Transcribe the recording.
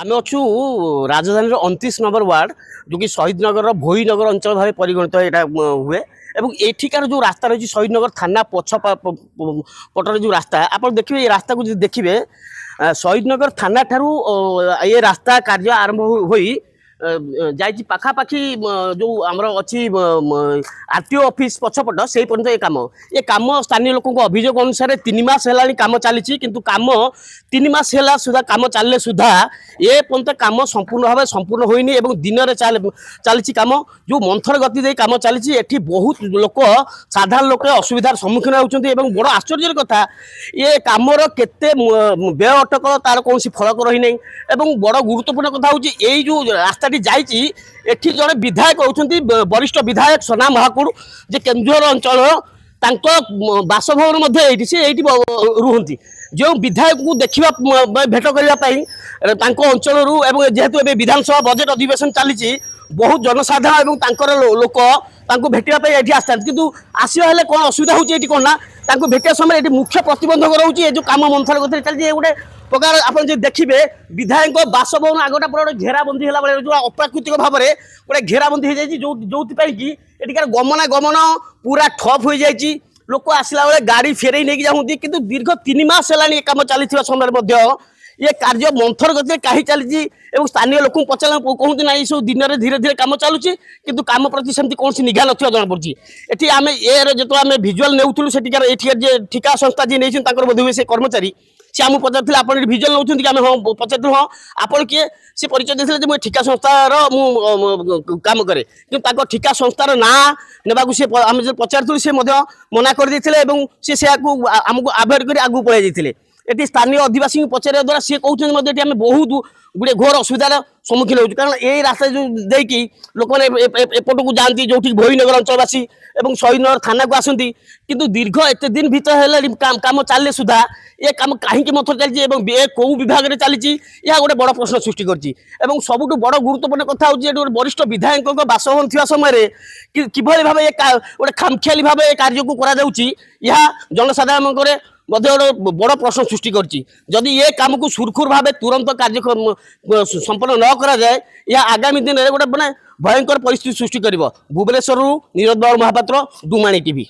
आम अच्छु राजधानी 29 नंबर वार्ड जो कि शहीद नगर भोईनगर अंचल भाव परिगणित यहाँ हुए एवं एठिकार जो रास्ता रही शहीद नगर थाना पछ पटर जो रास्ता आप देखिए ये रास्ता को देखिए शहीद नगर थाना ठारू ये रास्ता कार्य आरंभ होई जाइए पाखापाखि जो आमर अच्छी आरटीओ ऑफिस पछपट से पर्यंत ये काम स्थानीय लोक अभियोग अनुसार 3 मास है कम चली किंतु काम 3 मास है सुधा कम चलने सुधा ये पर्यंत कम संपूर्ण भाव संपूर्ण होनी दिन में चली कम जो मंथर गति दे कम चली एठी बहुत लोक साधारण लोक असुविधार सम्मुखीन होती बड़ आश्चर्य कथा ये कमर केते व्यय अटक तार कौन फलक रही नहीं बड़ गुरुत्वपूर्ण कथा हूँ जो रास्ता एठी जड़े विधायक होती वरिष्ठ विधायक सोना महाकुड़ जे केन्दुझर अंचल बासभवन रुहति जो विधायक को देखा भेट करने अंचल जेहेतु विधानसभा बजेट अधिवेशन चली बहुत जनसाधारण लोक भेटापी ये आसता कि आसवा कौन असुविधा होती कौन ना भेटा समय मुख्य प्रतिबंधक रोचे जो कम मंथर गति चलती गोटे प्रकार आप देखिए विधायक बासभवन आगटा पूरा घेराबंदी है जो अप्राकृतिक भाव में गोटे घेराबंदी हो जाए जो कि एटिकार गमनागमन पूरा ठप हो जाए लोक आसला बेले गाड़ी फेरई नहीं जाऊँगी कि दीर्घ 3 मास है कम चली समय ये कार्य मंथर गति कहीं चली स्थानीय लोक पचार कहते ना ये सब दिन में धीरे धीरे कम चलुची किंतु काम प्रति सेमती कौन निघा ना जना पड़ी ये आम ए जो आम भिजुआल नेउलु से ठिका संस्था जी नहीं बोध से कर्मचारी सी आम पचार आप भिजुआल नौ कि हाँ पचार हाँ आपड़ किए सी परिचय देते मुझे ठिका संस्थार काम करे कि ठिका संस्थार ना नेबा सी आम जो पचारूँ सी मना कर सी आमको आभोड कर आगू पलि जाते ये स्थानीय आदिवासी पचार द्वारा सी कहते आम बहुत गुड़े घोर असुविधार सम्मुखीन हो कारण यही रास्ता जो देखी लोक मैंने एपट को जाती जो भोईनगर अंचलवासी और शहीद नगर थाना को आसती किंतु दीर्घ एत दिन भर काम चलने सुधा ये कम कहीं मथर चलती कौ विभाग में चली गोटे बड़ प्रश्न सृष्टि कर सबुठ बड़ गुरुत्वपूर्ण कथा हूँ वरिष्ठ विधायक बासभवन थी समय किभली भाव गोटे खामखियाली भाव कार्य को करा जनसाधारण बड़ प्रश्न सृष्टि करदी ये कम को सुरखुर भाव तुरंत कार्य संपन्न न करा जाए यह आगामी दिन में गोटे मैंने भयंकर परिस्थिति सृष्टि कर भुवनेश्वर नीरज बाबू महापात्र डुमाणी टीवी।